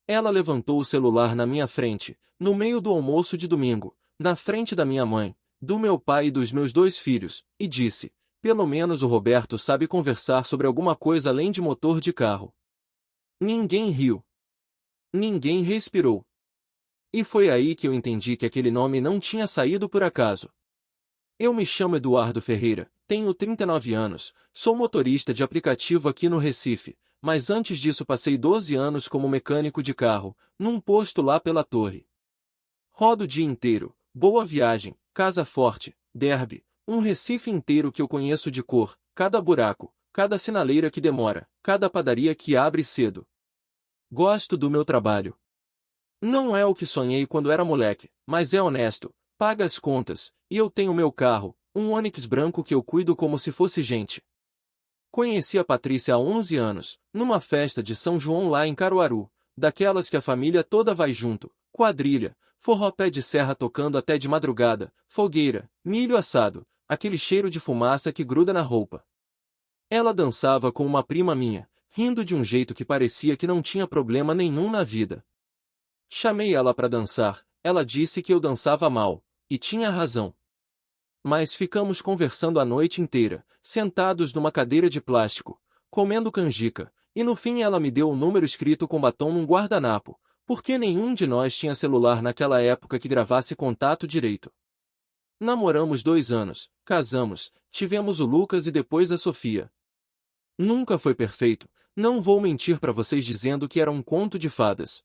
Ela levantou o celular na minha frente, no meio do almoço de domingo, na frente da minha mãe, do meu pai e dos meus 2 filhos, e disse: pelo menos o Roberto sabe conversar sobre alguma coisa além de motor de carro. Ninguém riu. Ninguém respirou. E foi aí que eu entendi que aquele nome não tinha saído por acaso. Eu me chamo Eduardo Ferreira, tenho 39 anos, sou motorista de aplicativo aqui no Recife, mas antes disso passei 12 anos como mecânico de carro, num posto lá pela Torre. Rodo o dia inteiro, Boa Viagem, Casa Forte, Derby, um Recife inteiro que eu conheço de cor, cada buraco, cada sinaleira que demora, cada padaria que abre cedo. Gosto do meu trabalho. Não é o que sonhei quando era moleque, mas é honesto, paga as contas, e eu tenho meu carro, um Onix branco que eu cuido como se fosse gente. Conheci a Patrícia há 11 anos, numa festa de São João lá em Caruaru, daquelas que a família toda vai junto, quadrilha, forró pé de serra tocando até de madrugada, fogueira, milho assado, aquele cheiro de fumaça que gruda na roupa. Ela dançava com uma prima minha, rindo de um jeito que parecia que não tinha problema nenhum na vida. Chamei ela para dançar, ela disse que eu dançava mal, e tinha razão. Mas ficamos conversando a noite inteira, sentados numa cadeira de plástico, comendo canjica, e no fim ela me deu o número escrito com batom num guardanapo, porque nenhum de nós tinha celular naquela época que gravasse contato direito. Namoramos 2 anos, casamos, tivemos o Lucas e depois a Sofia. Nunca foi perfeito, não vou mentir para vocês dizendo que era um conto de fadas.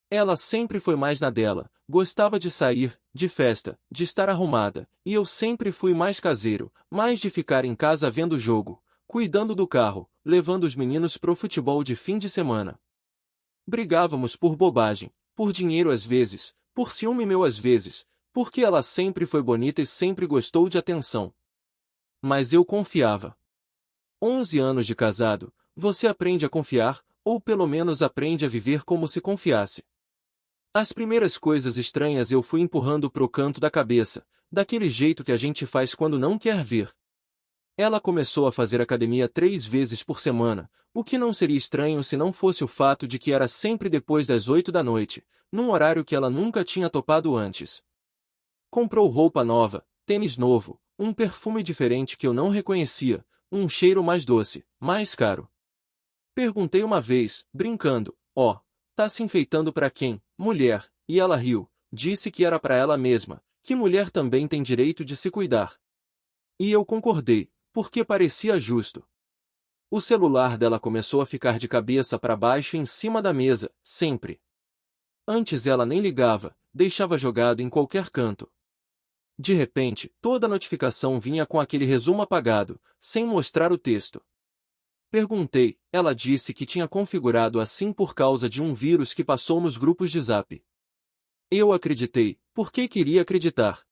Ela sempre foi mais na dela, gostava de sair, de festa, de estar arrumada, e eu sempre fui mais caseiro, mais de ficar em casa vendo jogo, cuidando do carro, levando os meninos pro futebol de fim de semana. Brigávamos por bobagem, por dinheiro às vezes, por ciúme meu às vezes, porque ela sempre foi bonita e sempre gostou de atenção. Mas eu confiava. 11 anos de casado, você aprende a confiar, ou pelo menos aprende a viver como se confiasse. As primeiras coisas estranhas eu fui empurrando pro canto da cabeça, daquele jeito que a gente faz quando não quer ver. Ela começou a fazer academia 3 vezes por semana, o que não seria estranho se não fosse o fato de que era sempre depois das 8 da noite, num horário que ela nunca tinha topado antes. Comprou roupa nova, tênis novo, um perfume diferente que eu não reconhecia, um cheiro mais doce, mais caro. Perguntei uma vez, brincando: ó, tá se enfeitando pra quem, mulher? E ela riu, disse que era pra ela mesma, que mulher também tem direito de se cuidar. E eu concordei, porque parecia justo. O celular dela começou a ficar de cabeça para baixo em cima da mesa, sempre. Antes ela nem ligava, deixava jogado em qualquer canto. De repente, toda a notificação vinha com aquele resumo apagado, sem mostrar o texto. Perguntei, ela disse que tinha configurado assim por causa de um vírus que passou nos grupos de Zap. Eu acreditei, porque queria acreditar.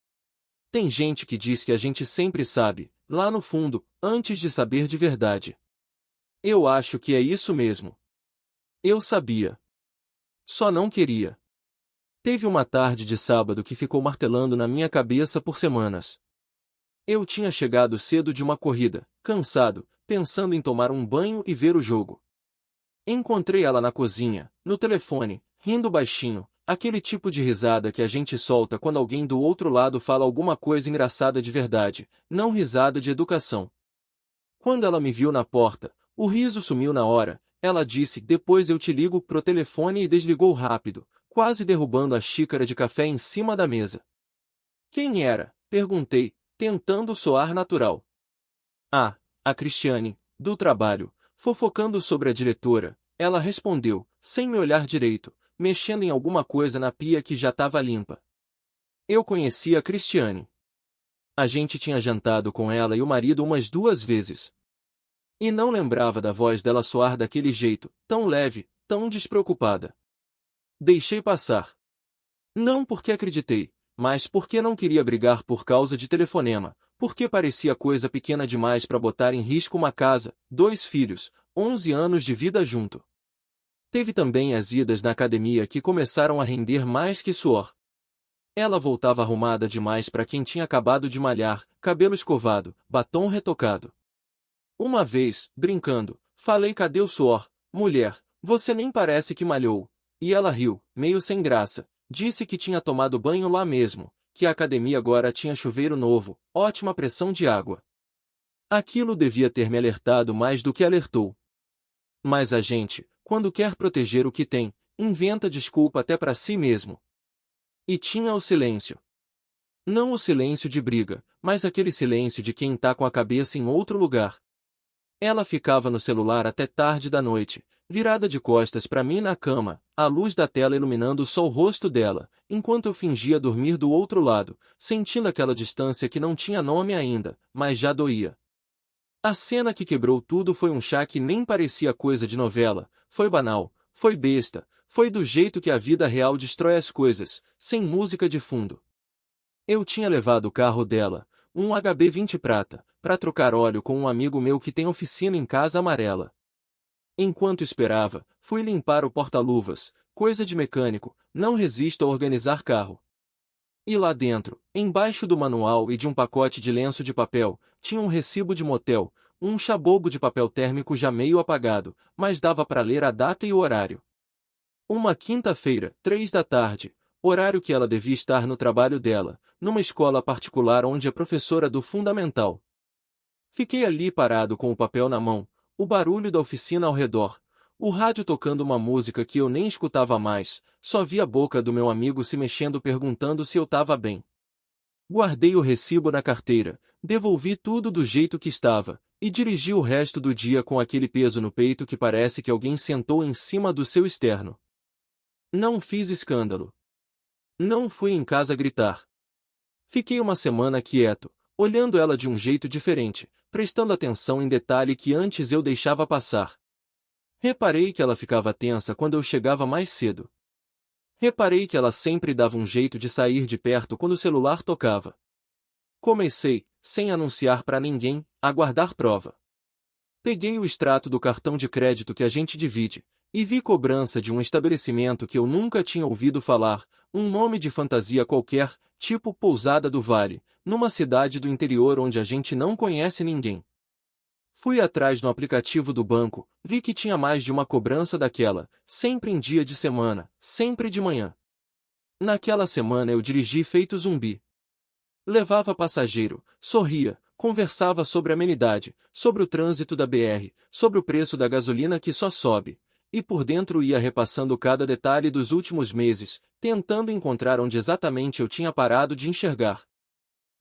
Tem gente que diz que a gente sempre sabe, lá no fundo, antes de saber de verdade. Eu acho que é isso mesmo. Eu sabia. Só não queria. Teve uma tarde de sábado que ficou martelando na minha cabeça por semanas. Eu tinha chegado cedo de uma corrida, cansado, pensando em tomar um banho e ver o jogo. Encontrei ela na cozinha, no telefone, rindo baixinho, aquele tipo de risada que a gente solta quando alguém do outro lado fala alguma coisa engraçada de verdade, não risada de educação. Quando ela me viu na porta, o riso sumiu na hora, ela disse: depois eu te ligo pro telefone, e desligou rápido, quase derrubando a xícara de café em cima da mesa. Quem era? Perguntei, tentando soar natural. Ah, a Cristiane, do trabalho, fofocando sobre a diretora, ela respondeu, sem me olhar direito, mexendo em alguma coisa na pia que já estava limpa. Eu conhecia a Cristiane. A gente tinha jantado com ela e o marido umas 2 vezes. E não lembrava da voz dela soar daquele jeito, tão leve, tão despreocupada. Deixei passar. Não porque acreditei, mas porque não queria brigar por causa de telefonema, porque parecia coisa pequena demais para botar em risco uma casa, 2 filhos, 11 anos de vida junto. Teve também as idas na academia que começaram a render mais que suor. Ela voltava arrumada demais para quem tinha acabado de malhar, cabelo escovado, batom retocado. Uma vez, brincando, falei: cadê o suor? Mulher, você nem parece que malhou. E ela riu, meio sem graça. Disse que tinha tomado banho lá mesmo, que a academia agora tinha chuveiro novo, ótima pressão de água. Aquilo devia ter me alertado mais do que alertou. Mas a gente, quando quer proteger o que tem, inventa desculpa até para si mesmo. E tinha o silêncio. Não o silêncio de briga, mas aquele silêncio de quem tá com a cabeça em outro lugar. Ela ficava no celular até tarde da noite, virada de costas para mim na cama, a luz da tela iluminando só o rosto dela, enquanto eu fingia dormir do outro lado, sentindo aquela distância que não tinha nome ainda, mas já doía. A cena que quebrou tudo foi um chá que nem parecia coisa de novela, foi banal, foi besta, foi do jeito que a vida real destrói as coisas, sem música de fundo. Eu tinha levado o carro dela, um HB20 prata, para trocar óleo com um amigo meu que tem oficina em Casa Amarela. Enquanto esperava, fui limpar o porta-luvas, coisa de mecânico, não resisto a organizar carro. E lá dentro, embaixo do manual e de um pacote de lenço de papel, tinha um recibo de motel, um chabobo de papel térmico já meio apagado, mas dava para ler a data e o horário. Uma quinta-feira, 3 da tarde, horário que ela devia estar no trabalho dela, numa escola particular onde é professora do fundamental. Fiquei ali parado com o papel na mão, o barulho da oficina ao redor, o rádio tocando uma música que eu nem escutava mais, só vi a boca do meu amigo se mexendo perguntando se eu estava bem. Guardei o recibo na carteira, devolvi tudo do jeito que estava, e dirigi o resto do dia com aquele peso no peito que parece que alguém sentou em cima do seu externo. Não fiz escândalo. Não fui em casa gritar. Fiquei uma semana quieto, olhando ela de um jeito diferente, prestando atenção em detalhe que antes eu deixava passar. Reparei que ela ficava tensa quando eu chegava mais cedo. Reparei que ela sempre dava um jeito de sair de perto quando o celular tocava. Comecei, sem anunciar para ninguém, a guardar prova. Peguei o extrato do cartão de crédito que a gente divide, e vi cobrança de um estabelecimento que eu nunca tinha ouvido falar, um nome de fantasia qualquer, tipo Pousada do Vale, numa cidade do interior onde a gente não conhece ninguém. Fui atrás no aplicativo do banco, vi que tinha mais de uma cobrança daquela, sempre em dia de semana, sempre de manhã. Naquela semana eu dirigi feito zumbi. Levava passageiro, sorria, conversava sobre amenidade, sobre o trânsito da BR, sobre o preço da gasolina que só sobe, e por dentro ia repassando cada detalhe dos últimos meses, tentando encontrar onde exatamente eu tinha parado de enxergar.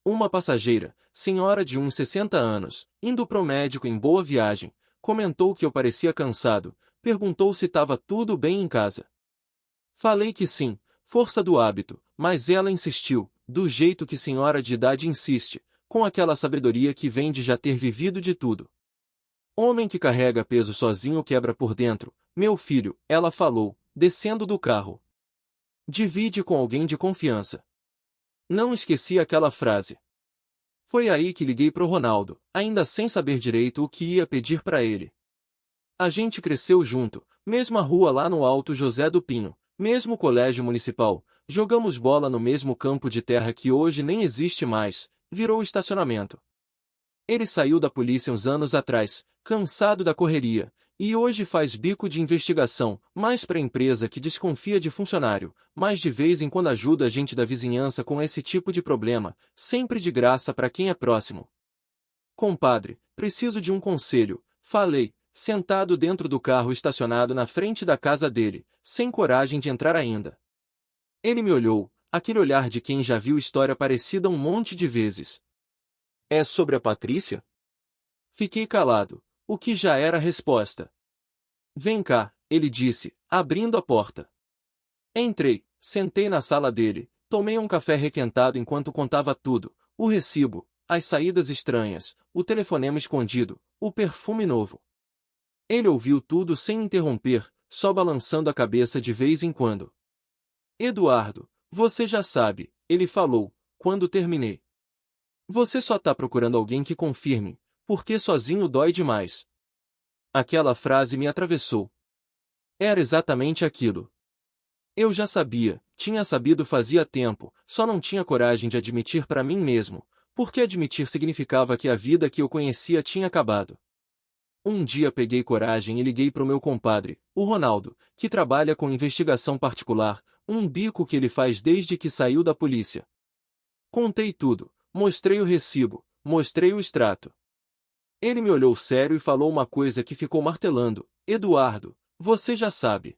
Uma passageira, senhora de uns 60 anos, indo pro médico em boa viagem, comentou que eu parecia cansado, perguntou se estava tudo bem em casa. Falei que sim, força do hábito, mas ela insistiu, do jeito que senhora de idade insiste, com aquela sabedoria que vem de já ter vivido de tudo. Homem que carrega peso sozinho quebra por dentro, meu filho, ela falou, descendo do carro. Divide com alguém de confiança. Não esqueci aquela frase. Foi aí que liguei pro Ronaldo, ainda sem saber direito o que ia pedir para ele. A gente cresceu junto, mesma rua lá no Alto José do Pinho, mesmo colégio municipal, jogamos bola no mesmo campo de terra que hoje nem existe mais, virou estacionamento. Ele saiu da polícia uns anos atrás, cansado da correria, e hoje faz bico de investigação, mais para empresa que desconfia de funcionário, mas de vez em quando ajuda a gente da vizinhança com esse tipo de problema, sempre de graça para quem é próximo. Compadre, preciso de um conselho, falei, sentado dentro do carro estacionado na frente da casa dele, sem coragem de entrar ainda. Ele me olhou, aquele olhar de quem já viu história parecida um monte de vezes. É sobre a Patrícia? Fiquei calado, o que já era a resposta. Vem cá, ele disse, abrindo a porta. Entrei, sentei na sala dele, tomei um café requentado enquanto contava tudo, o recibo, as saídas estranhas, o telefonema escondido, o perfume novo. Ele ouviu tudo sem interromper, só balançando a cabeça de vez em quando. Eduardo, você já sabe, ele falou, quando terminei. Você só tá procurando alguém que confirme, porque sozinho dói demais. Aquela frase me atravessou. Era exatamente aquilo. Eu já sabia, tinha sabido fazia tempo, só não tinha coragem de admitir para mim mesmo, porque admitir significava que a vida que eu conhecia tinha acabado. Um dia peguei coragem e liguei pro meu compadre, o Ronaldo, que trabalha com investigação particular, um bico que ele faz desde que saiu da polícia. Contei tudo, mostrei o recibo, mostrei o extrato. Ele me olhou sério e falou uma coisa que ficou martelando: Eduardo, você já sabe.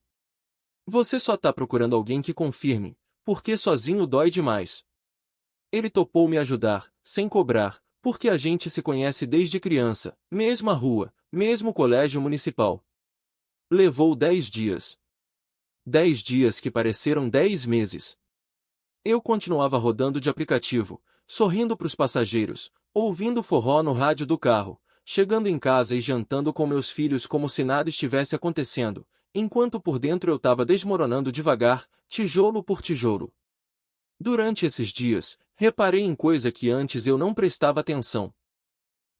Você só tá procurando alguém que confirme, porque sozinho dói demais. Ele topou me ajudar, sem cobrar, porque a gente se conhece desde criança, mesma rua, mesmo colégio municipal. Levou 10 dias. 10 dias que pareceram 10 meses. Eu continuava rodando de aplicativo, sorrindo pros passageiros, ouvindo forró no rádio do carro, chegando em casa e jantando com meus filhos como se nada estivesse acontecendo, enquanto por dentro eu tava desmoronando devagar, tijolo por tijolo. Durante esses dias, reparei em coisa que antes eu não prestava atenção.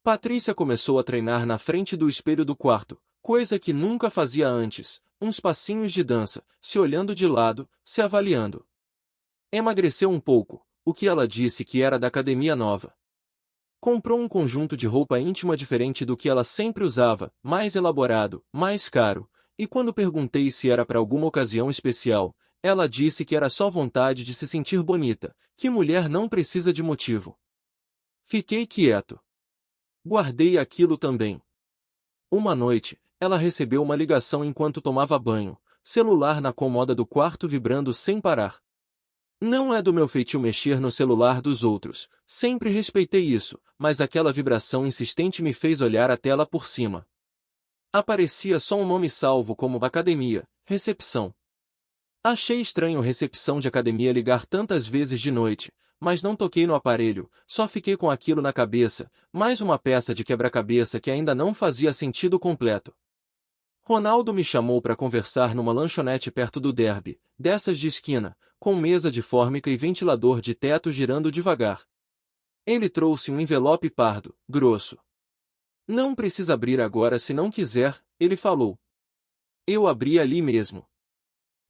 Patrícia começou a treinar na frente do espelho do quarto, coisa que nunca fazia antes, uns passinhos de dança, se olhando de lado, se avaliando. Emagreceu um pouco, o que ela disse que era da academia nova. Comprou um conjunto de roupa íntima diferente do que ela sempre usava, mais elaborado, mais caro, e quando perguntei se era para alguma ocasião especial, ela disse que era só vontade de se sentir bonita, que mulher não precisa de motivo. Fiquei quieto. Guardei aquilo também. Uma noite, ela recebeu uma ligação enquanto tomava banho, celular na cômoda do quarto vibrando sem parar. Não é do meu feitio mexer no celular dos outros, sempre respeitei isso, mas aquela vibração insistente me fez olhar a tela por cima. Aparecia só um nome salvo como academia, recepção. Achei estranho recepção de academia ligar tantas vezes de noite, mas não toquei no aparelho, só fiquei com aquilo na cabeça, mais uma peça de quebra-cabeça que ainda não fazia sentido completo. Ronaldo me chamou para conversar numa lanchonete perto do Derby, dessas de esquina, com mesa de fórmica e ventilador de teto girando devagar. Ele trouxe um envelope pardo, grosso. Não precisa abrir agora se não quiser, ele falou. Eu abri ali mesmo.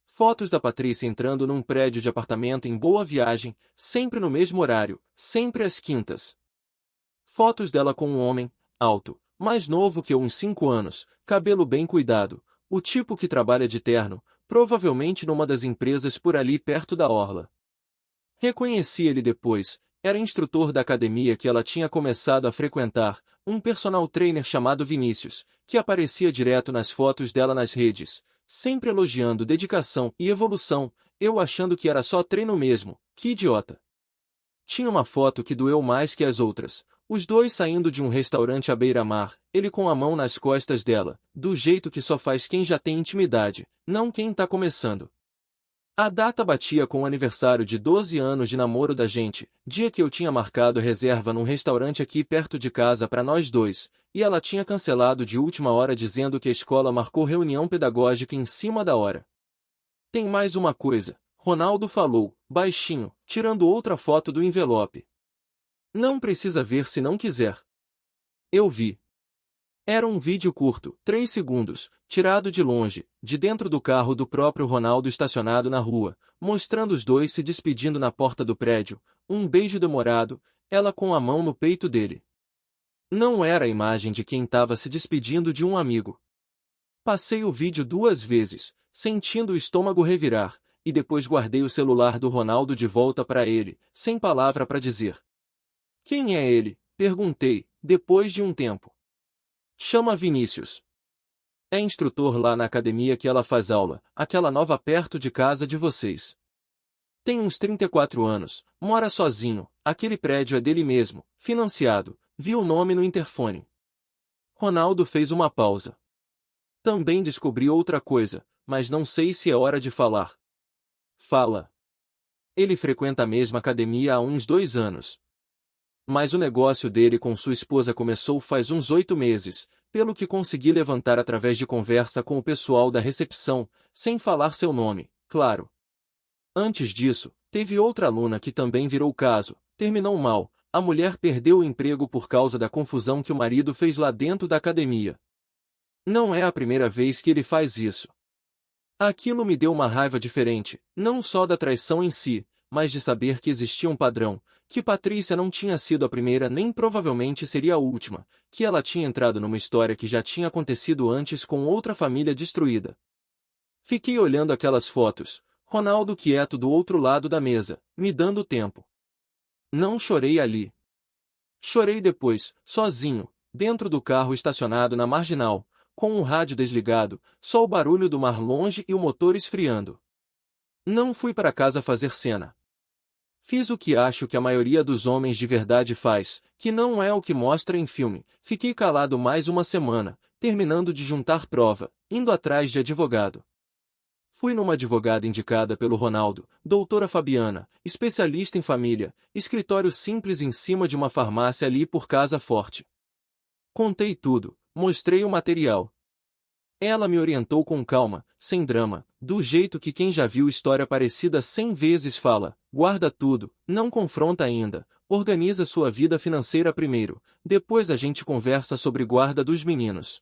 Fotos da Patrícia entrando num prédio de apartamento em Boa Viagem, sempre no mesmo horário, sempre às quintas. Fotos dela com um homem, alto, mais novo que eu uns 5 anos, cabelo bem cuidado, o tipo que trabalha de terno, provavelmente numa das empresas por ali perto da orla. Reconheci ele depois, era instrutor da academia que ela tinha começado a frequentar, um personal trainer chamado Vinícius, que aparecia direto nas fotos dela nas redes, sempre elogiando dedicação e evolução, eu achando que era só treino mesmo, que idiota. Tinha uma foto que doeu mais que as outras, os dois saindo de um restaurante à beira-mar, ele com a mão nas costas dela, do jeito que só faz quem já tem intimidade, não quem tá começando. A data batia com o aniversário de 12 anos de namoro da gente, dia que eu tinha marcado reserva num restaurante aqui perto de casa para nós dois, e ela tinha cancelado de última hora dizendo que a escola marcou reunião pedagógica em cima da hora. Tem mais uma coisa, Ronaldo falou, baixinho, tirando outra foto do envelope. Não precisa ver se não quiser. Eu vi. Era um vídeo curto, 3 segundos, tirado de longe, de dentro do carro do próprio Ronaldo estacionado na rua, mostrando os dois se despedindo na porta do prédio, um beijo demorado, ela com a mão no peito dele. Não era a imagem de quem estava se despedindo de um amigo. Passei o vídeo 2 vezes, sentindo o estômago revirar, e depois guardei o celular do Ronaldo de volta para ele, sem palavra para dizer. Quem é ele? Perguntei, depois de um tempo. Chama Vinícius. É instrutor lá na academia que ela faz aula, aquela nova perto de casa de vocês. Tem uns 34 anos, mora sozinho, aquele prédio é dele mesmo, financiado, viu o nome no interfone. Ronaldo fez uma pausa. Também descobri outra coisa, mas não sei se é hora de falar. Fala. Ele frequenta a mesma academia há uns 2 anos. Mas o negócio dele com sua esposa começou faz uns 8 meses, pelo que consegui levantar através de conversa com o pessoal da recepção, sem falar seu nome, claro. Antes disso, teve outra aluna que também virou o caso, terminou mal, a mulher perdeu o emprego por causa da confusão que o marido fez lá dentro da academia. Não é a primeira vez que ele faz isso. Aquilo me deu uma raiva diferente, não só da traição em si, mas de saber que existia um padrão, que Patrícia não tinha sido a primeira nem provavelmente seria a última, que ela tinha entrado numa história que já tinha acontecido antes com outra família destruída. Fiquei olhando aquelas fotos, Ronaldo quieto do outro lado da mesa, me dando tempo. Não chorei ali. Chorei depois, sozinho, dentro do carro estacionado na marginal, com o rádio desligado, só o barulho do mar longe e o motor esfriando. Não fui para casa fazer cena. Fiz o que acho que a maioria dos homens de verdade faz, que não é o que mostra em filme. Fiquei calado mais uma semana, terminando de juntar prova, indo atrás de advogado. Fui numa advogada indicada pelo Ronaldo, doutora Fabiana, especialista em família, escritório simples em cima de uma farmácia ali por Casa Forte. Contei tudo, mostrei o material. Ela me orientou com calma, sem drama, do jeito que quem já viu história parecida 100 vezes fala: guarda tudo, não confronta ainda, organiza sua vida financeira primeiro, depois a gente conversa sobre guarda dos meninos.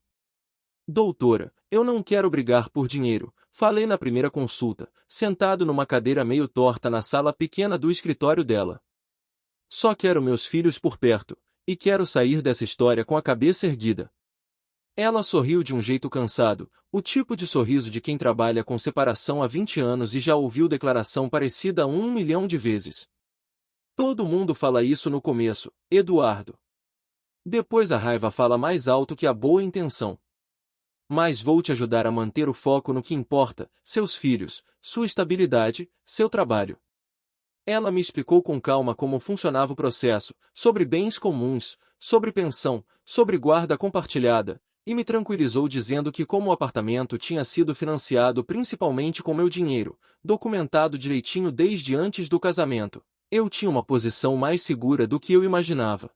Doutora, eu não quero brigar por dinheiro, falei na primeira consulta, sentado numa cadeira meio torta na sala pequena do escritório dela. Só quero meus filhos por perto, e quero sair dessa história com a cabeça erguida. Ela sorriu de um jeito cansado, o tipo de sorriso de quem trabalha com separação há 20 anos e já ouviu declaração parecida 1 milhão de vezes. Todo mundo fala isso no começo, Eduardo. Depois a raiva fala mais alto que a boa intenção. Mas vou te ajudar a manter o foco no que importa, seus filhos, sua estabilidade, seu trabalho. Ela me explicou com calma como funcionava o processo, sobre bens comuns, sobre pensão, sobre guarda compartilhada, e me tranquilizou dizendo que como o apartamento tinha sido financiado principalmente com meu dinheiro, documentado direitinho desde antes do casamento, eu tinha uma posição mais segura do que eu imaginava.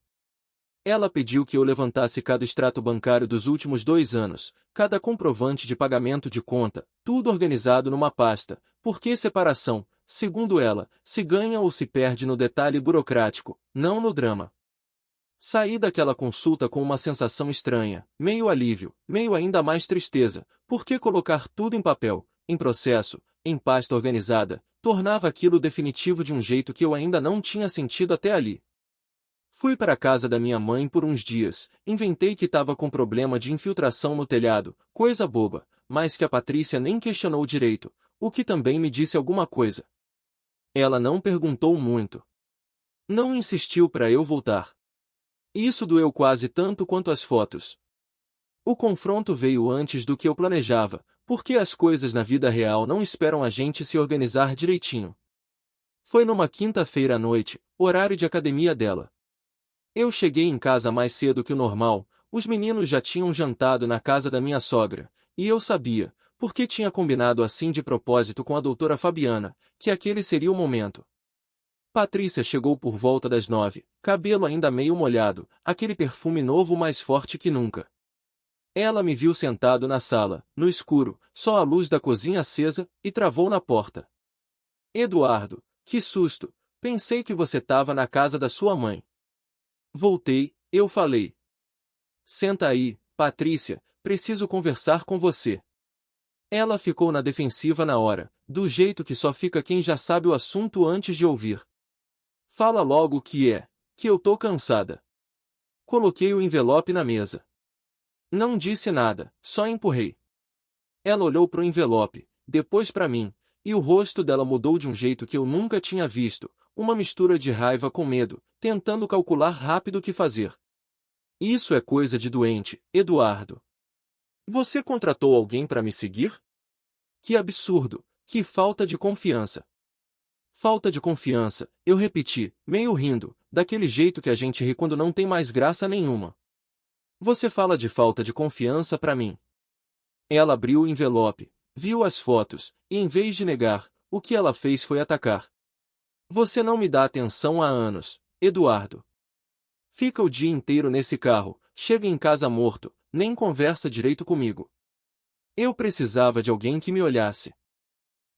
Ela pediu que eu levantasse cada extrato bancário dos últimos 2 anos, cada comprovante de pagamento de conta, tudo organizado numa pasta, porque separação, segundo ela, se ganha ou se perde no detalhe burocrático, não no drama. Saí daquela consulta com uma sensação estranha, meio alívio, meio ainda mais tristeza, porque colocar tudo em papel, em processo, em pasta organizada, tornava aquilo definitivo de um jeito que eu ainda não tinha sentido até ali. Fui para a casa da minha mãe por uns dias, inventei que estava com problema de infiltração no telhado, coisa boba, mas que a Patrícia nem questionou direito, o que também me disse alguma coisa. Ela não perguntou muito. Não insistiu para eu voltar. Isso doeu quase tanto quanto as fotos. O confronto veio antes do que eu planejava, porque as coisas na vida real não esperam a gente se organizar direitinho. Foi numa quinta-feira à noite, horário de academia dela. Eu cheguei em casa mais cedo que o normal, os meninos já tinham jantado na casa da minha sogra, e eu sabia, porque tinha combinado assim de propósito com a doutora Fabiana, que aquele seria o momento. Patrícia chegou por volta das 9, cabelo ainda meio molhado, aquele perfume novo mais forte que nunca. Ela me viu sentado na sala, no escuro, só a luz da cozinha acesa, e travou na porta. Eduardo, que susto, pensei que você estava na casa da sua mãe. Voltei, eu falei. Senta aí, Patrícia, preciso conversar com você. Ela ficou na defensiva na hora, do jeito que só fica quem já sabe o assunto antes de ouvir. Fala logo o que é, que eu tô cansada. Coloquei o envelope na mesa. Não disse nada, só empurrei. Ela olhou pro envelope, depois para mim, e o rosto dela mudou de um jeito que eu nunca tinha visto, uma mistura de raiva com medo, tentando calcular rápido o que fazer. Isso é coisa de doente, Eduardo. Você contratou alguém para me seguir? Que absurdo, que falta de confiança. Falta de confiança, eu repeti, meio rindo, daquele jeito que a gente ri quando não tem mais graça nenhuma. Você fala de falta de confiança para mim. Ela abriu o envelope, viu as fotos, e em vez de negar, o que ela fez foi atacar. Você não me dá atenção há anos, Eduardo. Fica o dia inteiro nesse carro, chega em casa morto, nem conversa direito comigo. Eu precisava de alguém que me olhasse.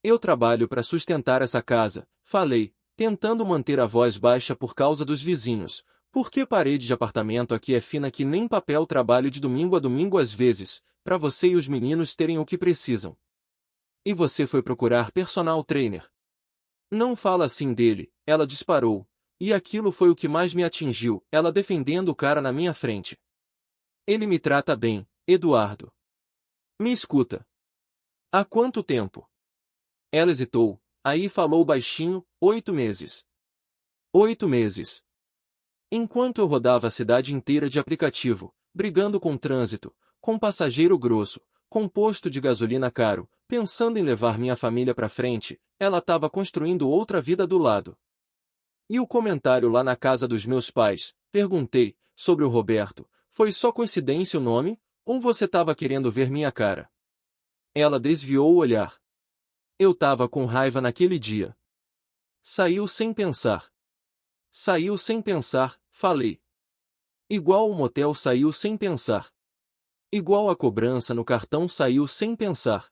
Eu trabalho para sustentar essa casa, falei, tentando manter a voz baixa por causa dos vizinhos, porque parede de apartamento aqui é fina que nem papel. Trabalho de domingo a domingo às vezes, para você e os meninos terem o que precisam. E você foi procurar personal trainer. Não fala assim dele, ela disparou. E aquilo foi o que mais me atingiu, ela defendendo o cara na minha frente. Ele me trata bem, Eduardo. Me escuta. Há quanto tempo? Ela hesitou, aí falou baixinho, 8 meses. 8 meses. Enquanto eu rodava a cidade inteira de aplicativo, brigando com o trânsito, com passageiro grosso, com posto de gasolina caro, pensando em levar minha família pra frente, ela estava construindo outra vida do lado. E o comentário lá na casa dos meus pais, perguntei, sobre o Roberto, foi só coincidência o nome, ou você estava querendo ver minha cara? Ela desviou o olhar. Eu tava com raiva naquele dia. Saiu sem pensar. Saiu sem pensar, falei. Igual o motel saiu sem pensar. Igual a cobrança no cartão saiu sem pensar.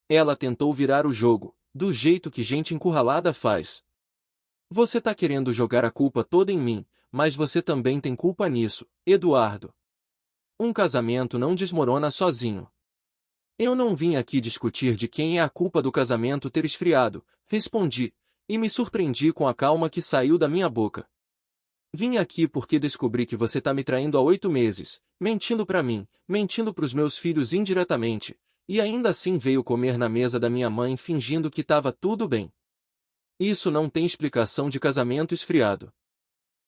Ela tentou virar o jogo, do jeito que gente encurralada faz. Você tá querendo jogar a culpa toda em mim, mas você também tem culpa nisso, Eduardo. Um casamento não desmorona sozinho. Eu não vim aqui discutir de quem é a culpa do casamento ter esfriado, respondi, e me surpreendi com a calma que saiu da minha boca. Vim aqui porque descobri que você tá me traindo há 8 meses, mentindo pra mim, mentindo pros meus filhos indiretamente, e ainda assim veio comer na mesa da minha mãe fingindo que tava tudo bem. Isso não tem explicação de casamento esfriado.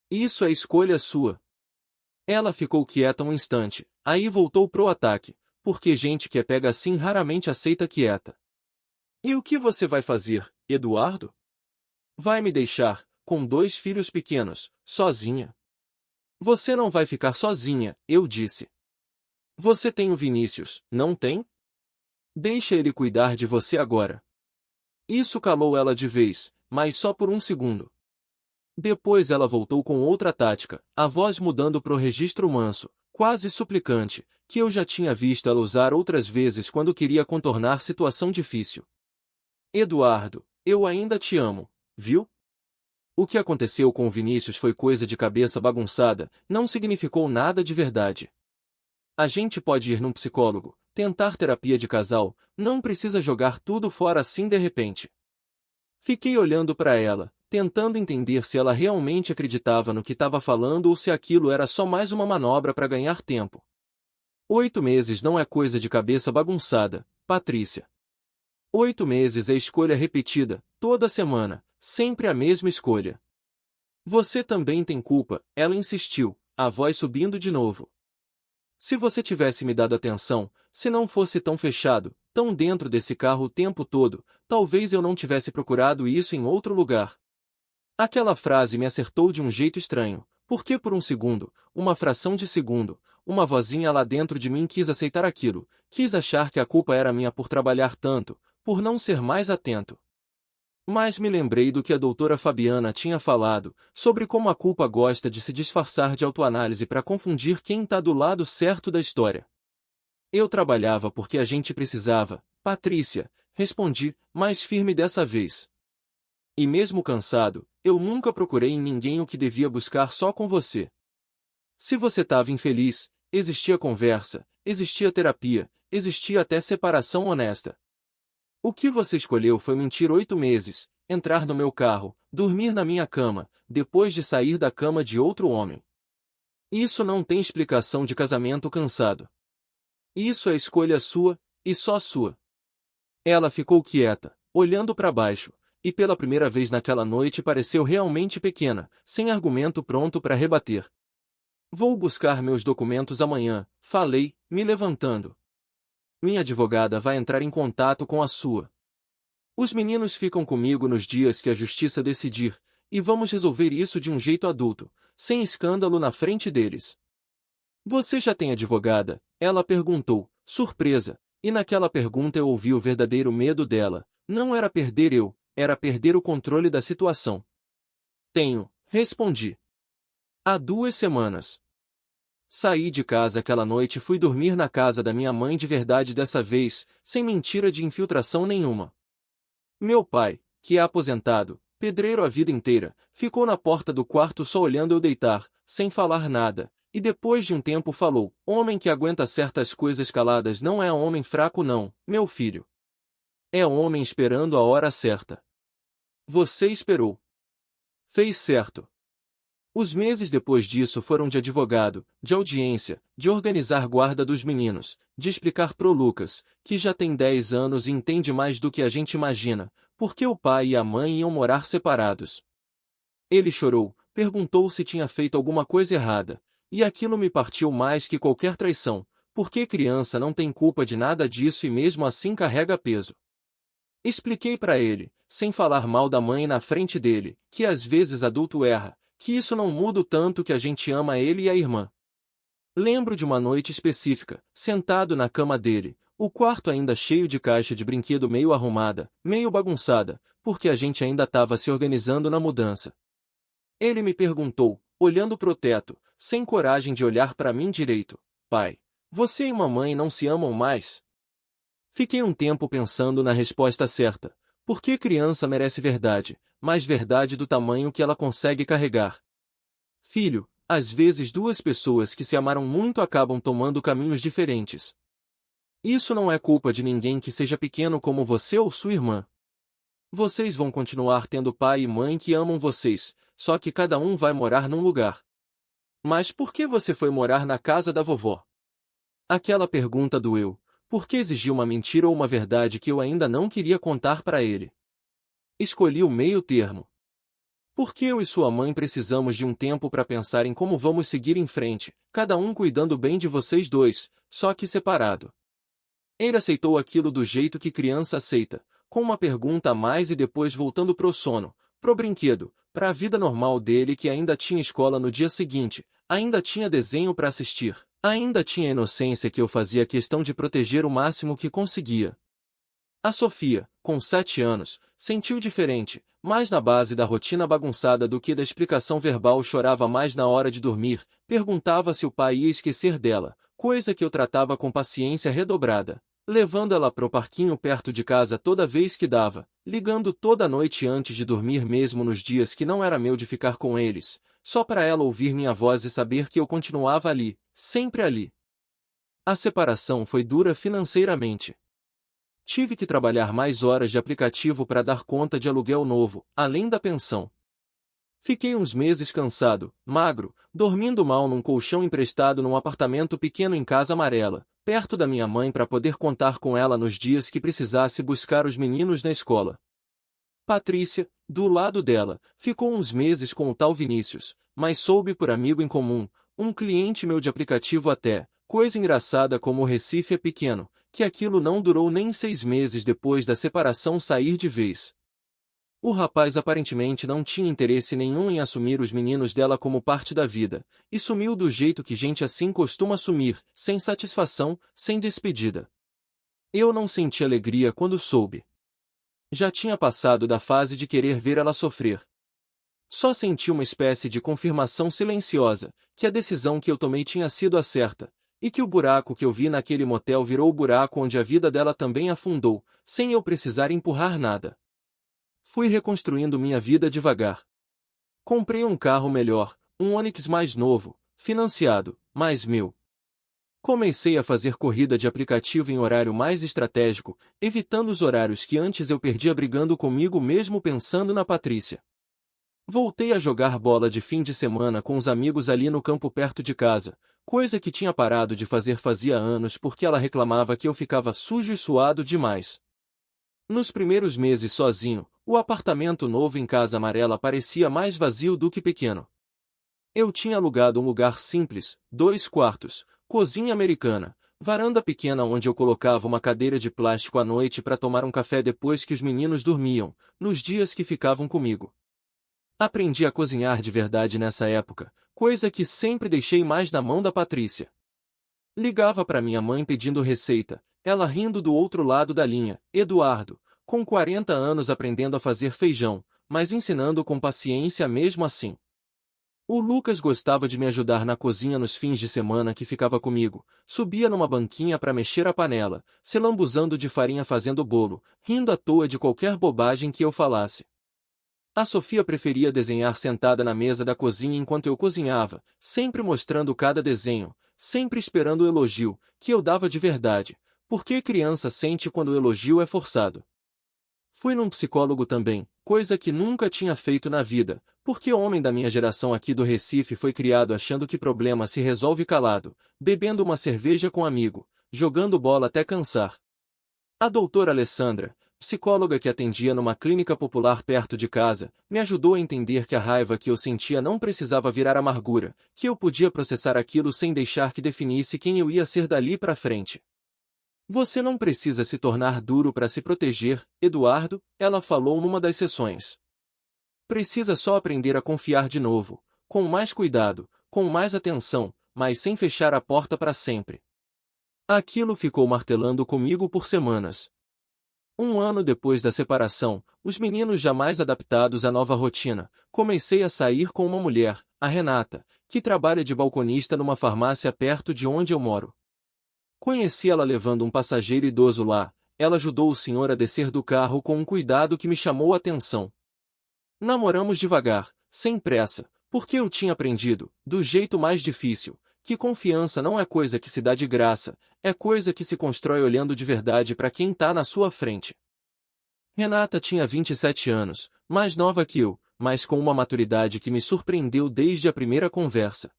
Isso é escolha sua. Ela ficou quieta um instante, aí voltou pro ataque, porque gente que é pega assim raramente aceita quieta. E o que você vai fazer, Eduardo? Vai me deixar, com 2 filhos pequenos, sozinha? Você não vai ficar sozinha, eu disse. Você tem o Vinícius, não tem? Deixa ele cuidar de você agora. Isso calou ela de vez, mas só por um segundo. Depois ela voltou com outra tática, a voz mudando pro registro manso, quase suplicante, que eu já tinha visto ela usar outras vezes quando queria contornar situação difícil. Eduardo, eu ainda te amo, viu? O que aconteceu com o Vinícius foi coisa de cabeça bagunçada, não significou nada de verdade. A gente pode ir num psicólogo, tentar terapia de casal, não precisa jogar tudo fora assim de repente. Fiquei olhando para ela, tentando entender se ela realmente acreditava no que estava falando ou se aquilo era só mais uma manobra para ganhar tempo. 8 meses não é coisa de cabeça bagunçada, Patrícia. 8 meses é escolha repetida, toda semana, sempre a mesma escolha. Você também tem culpa, ela insistiu, a voz subindo de novo. Se você tivesse me dado atenção, se não fosse tão fechado, tão dentro desse carro o tempo todo, talvez eu não tivesse procurado isso em outro lugar. Aquela frase me acertou de um jeito estranho, porque por um segundo, uma fração de segundo, uma vozinha lá dentro de mim quis aceitar aquilo, quis achar que a culpa era minha por trabalhar tanto, por não ser mais atento. Mas me lembrei do que a doutora Fabiana tinha falado, sobre como a culpa gosta de se disfarçar de autoanálise para confundir quem está do lado certo da história. Eu trabalhava porque a gente precisava, Patrícia, respondi, mais firme dessa vez. E mesmo cansado, eu nunca procurei em ninguém o que devia buscar só com você. Se você estava infeliz, existia conversa, existia terapia, existia até separação honesta. O que você escolheu foi mentir 8 meses, entrar no meu carro, dormir na minha cama, depois de sair da cama de outro homem. Isso não tem explicação de casamento cansado. Isso é escolha sua, e só sua. Ela ficou quieta, olhando para baixo, e pela primeira vez naquela noite pareceu realmente pequena, sem argumento pronto para rebater. Vou buscar meus documentos amanhã, falei, me levantando. Minha advogada vai entrar em contato com a sua. Os meninos ficam comigo nos dias que a justiça decidir, e vamos resolver isso de um jeito adulto, sem escândalo na frente deles. Você já tem advogada? Ela perguntou, surpresa, e naquela pergunta eu ouvi o verdadeiro medo dela. Não era perder eu, era perder o controle da situação. Tenho, respondi. Há 2 semanas. Saí de casa aquela noite e fui dormir na casa da minha mãe de verdade dessa vez, sem mentira de infiltração nenhuma. Meu pai, que é aposentado, pedreiro a vida inteira, ficou na porta do quarto só olhando eu deitar, sem falar nada, e depois de um tempo falou, homem que aguenta certas coisas caladas não é homem fraco não, meu filho. É homem esperando a hora certa. Você esperou. Fez certo. Os meses depois disso foram de advogado, de audiência, de organizar guarda dos meninos, de explicar pro Lucas, que já tem 10 anos e entende mais do que a gente imagina, por que o pai e a mãe iam morar separados. Ele chorou, perguntou se tinha feito alguma coisa errada, e aquilo me partiu mais que qualquer traição, porque criança não tem culpa de nada disso e mesmo assim carrega peso. Expliquei para ele, sem falar mal da mãe na frente dele, que às vezes adulto erra, que isso não muda o tanto que a gente ama ele e a irmã. Lembro de uma noite específica, sentado na cama dele, o quarto ainda cheio de caixa de brinquedo meio arrumada, meio bagunçada, porque a gente ainda estava se organizando na mudança. Ele me perguntou, olhando pro teto, sem coragem de olhar para mim direito: pai, você e mamãe não se amam mais? Fiquei um tempo pensando na resposta certa, porque criança merece verdade, mas verdade do tamanho que ela consegue carregar. Filho, às vezes duas pessoas que se amaram muito acabam tomando caminhos diferentes. Isso não é culpa de ninguém que seja pequeno como você ou sua irmã. Vocês vão continuar tendo pai e mãe que amam vocês, só que cada um vai morar num lugar. Mas por que você foi morar na casa da vovó? Aquela pergunta doeu, porque exigia uma mentira ou uma verdade que eu ainda não queria contar para ele. Escolhi o meio termo. Porque eu e sua mãe precisamos de um tempo para pensar em como vamos seguir em frente, cada um cuidando bem de vocês dois, só que separado. Ele aceitou aquilo do jeito que criança aceita, com uma pergunta a mais e depois voltando pro sono, pro brinquedo, pra vida normal dele que ainda tinha escola no dia seguinte, ainda tinha desenho para assistir, ainda tinha a inocência que eu fazia questão de proteger o máximo que conseguia. A Sofia, com 7 anos, sentiu diferente, mais na base da rotina bagunçada do que da explicação verbal. Chorava mais na hora de dormir, perguntava se o pai ia esquecer dela, coisa que eu tratava com paciência redobrada, levando ela pro parquinho perto de casa toda vez que dava, ligando toda noite antes de dormir mesmo nos dias que não era meu de ficar com eles, só para ela ouvir minha voz e saber que eu continuava ali, sempre ali. A separação foi dura financeiramente. Tive que trabalhar mais horas de aplicativo para dar conta de aluguel novo, além da pensão. Fiquei uns meses cansado, magro, dormindo mal num colchão emprestado num apartamento pequeno em Casa Amarela, perto da minha mãe para poder contar com ela nos dias que precisasse buscar os meninos na escola. Patrícia, do lado dela, ficou uns meses com o tal Vinícius, mas soube por amigo em comum, um cliente meu de aplicativo até, coisa engraçada como o Recife é pequeno, que aquilo não durou nem 6 meses depois da separação sair de vez. O rapaz aparentemente não tinha interesse nenhum em assumir os meninos dela como parte da vida, e sumiu do jeito que gente assim costuma sumir, sem satisfação, sem despedida. Eu não senti alegria quando soube. Já tinha passado da fase de querer ver ela sofrer. Só senti uma espécie de confirmação silenciosa, que a decisão que eu tomei tinha sido a certa, e que o buraco que eu vi naquele motel virou o buraco onde a vida dela também afundou, sem eu precisar empurrar nada. Fui reconstruindo minha vida devagar. Comprei um carro melhor, um Onix mais novo, financiado, mas meu. Comecei a fazer corrida de aplicativo em horário mais estratégico, evitando os horários que antes eu perdia brigando comigo mesmo pensando na Patrícia. Voltei a jogar bola de fim de semana com os amigos ali no campo perto de casa, coisa que tinha parado de fazer fazia anos porque ela reclamava que eu ficava sujo e suado demais. Nos primeiros meses sozinho, o apartamento novo em Casa Amarela parecia mais vazio do que pequeno. Eu tinha alugado um lugar simples, 2 quartos, cozinha americana, varanda pequena onde eu colocava uma cadeira de plástico à noite para tomar um café depois que os meninos dormiam, nos dias que ficavam comigo. Aprendi a cozinhar de verdade nessa época, coisa que sempre deixei mais na mão da Patrícia. Ligava para minha mãe pedindo receita, ela rindo do outro lado da linha: Eduardo, com 40 anos aprendendo a fazer feijão, mas ensinando com paciência mesmo assim. O Lucas gostava de me ajudar na cozinha nos fins de semana que ficava comigo, subia numa banquinha para mexer a panela, se lambuzando de farinha fazendo bolo, rindo à toa de qualquer bobagem que eu falasse. A Sofia preferia desenhar sentada na mesa da cozinha enquanto eu cozinhava, sempre mostrando cada desenho, sempre esperando o elogio, que eu dava de verdade, porque criança sente quando o elogio é forçado. Fui num psicólogo também, coisa que nunca tinha feito na vida, porque o homem da minha geração aqui do Recife foi criado achando que problema se resolve calado, bebendo uma cerveja com amigo, jogando bola até cansar. A doutora Alessandra, psicóloga que atendia numa clínica popular perto de casa, me ajudou a entender que a raiva que eu sentia não precisava virar amargura, que eu podia processar aquilo sem deixar que definisse quem eu ia ser dali para frente. Você não precisa se tornar duro para se proteger, Eduardo, ela falou numa das sessões. Precisa só aprender a confiar de novo, com mais cuidado, com mais atenção, mas sem fechar a porta para sempre. Aquilo ficou martelando comigo por semanas. Um ano depois da separação, os meninos já mais adaptados à nova rotina, comecei a sair com uma mulher, a Renata, que trabalha de balconista numa farmácia perto de onde eu moro. Conheci ela levando um passageiro idoso lá, ela ajudou o senhor a descer do carro com um cuidado que me chamou a atenção. Namoramos devagar, sem pressa, porque eu tinha aprendido, do jeito mais difícil, que confiança não é coisa que se dá de graça, é coisa que se constrói olhando de verdade para quem está na sua frente. Renata tinha 27 anos, mais nova que eu, mas com uma maturidade que me surpreendeu desde a primeira conversa.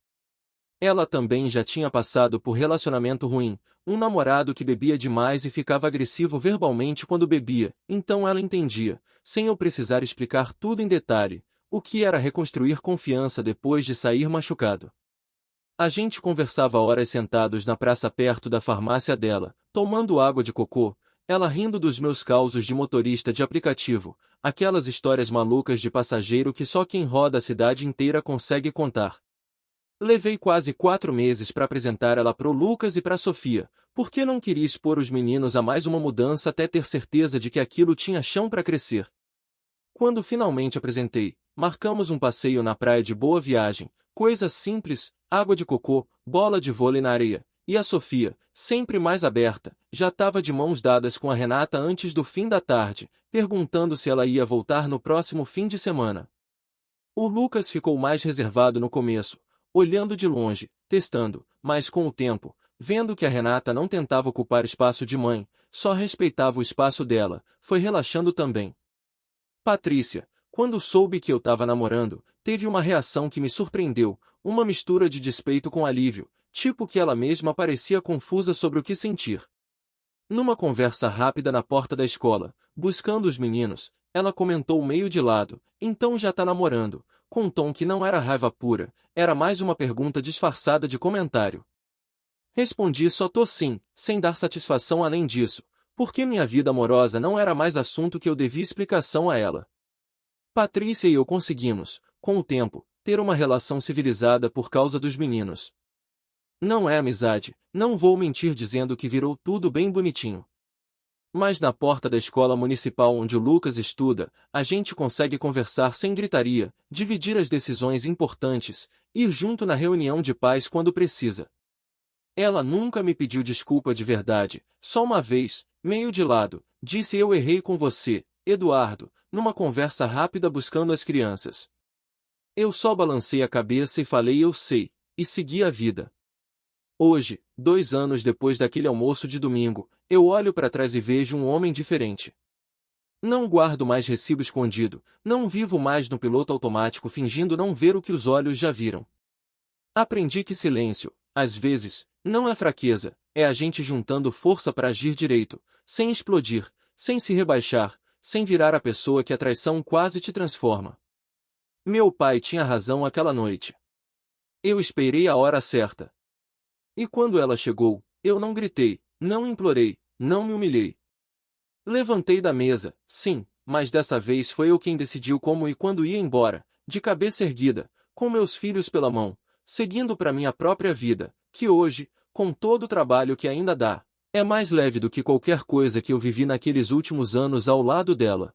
Ela também já tinha passado por relacionamento ruim, um namorado que bebia demais e ficava agressivo verbalmente quando bebia, então ela entendia, sem eu precisar explicar tudo em detalhe, o que era reconstruir confiança depois de sair machucado. A gente conversava horas sentados na praça perto da farmácia dela, tomando água de cocô, ela rindo dos meus causos de motorista de aplicativo, aquelas histórias malucas de passageiro que só quem roda a cidade inteira consegue contar. Levei quase 4 meses para apresentar ela pro Lucas e pra Sofia, porque não queria expor os meninos a mais uma mudança até ter certeza de que aquilo tinha chão para crescer. Quando finalmente apresentei, marcamos um passeio na praia de Boa Viagem, coisa simples, água de cocô, bola de vôlei na areia, e a Sofia, sempre mais aberta, já estava de mãos dadas com a Renata antes do fim da tarde, perguntando se ela ia voltar no próximo fim de semana. O Lucas ficou mais reservado no começo, olhando de longe, testando, mas com o tempo, vendo que a Renata não tentava ocupar espaço de mãe, só respeitava o espaço dela, foi relaxando também. Patrícia, quando soube que eu estava namorando, teve uma reação que me surpreendeu, uma mistura de despeito com alívio, tipo que ela mesma parecia confusa sobre o que sentir. Numa conversa rápida na porta da escola, buscando os meninos, ela comentou meio de lado, então já tá namorando, com um tom que não era raiva pura, era mais uma pergunta disfarçada de comentário. Respondi só tô sim, sem dar satisfação além disso, porque minha vida amorosa não era mais assunto que eu devia explicação a ela. Patrícia e eu conseguimos, com o tempo, ter uma relação civilizada por causa dos meninos. Não é amizade, não vou mentir dizendo que virou tudo bem bonitinho. Mas na porta da escola municipal onde o Lucas estuda, a gente consegue conversar sem gritaria, dividir as decisões importantes, ir junto na reunião de pais quando precisa. Ela nunca me pediu desculpa de verdade, só uma vez, meio de lado, disse eu errei com você, Eduardo, numa conversa rápida buscando as crianças. Eu só balancei a cabeça e falei eu sei, e segui a vida. Hoje, 2 anos depois daquele almoço de domingo, eu olho para trás e vejo um homem diferente. Não guardo mais recibo escondido, não vivo mais no piloto automático fingindo não ver o que os olhos já viram. Aprendi que silêncio, às vezes, não é fraqueza, é a gente juntando força para agir direito, sem explodir, sem se rebaixar, sem virar a pessoa que a traição quase te transforma. Meu pai tinha razão aquela noite. Eu esperei a hora certa. E quando ela chegou, eu não gritei, não implorei, não me humilhei. Levantei da mesa, sim, mas dessa vez foi eu quem decidiu como e quando ia embora, de cabeça erguida, com meus filhos pela mão, seguindo para minha própria vida, que hoje, com todo o trabalho que ainda dá, é mais leve do que qualquer coisa que eu vivi naqueles últimos anos ao lado dela.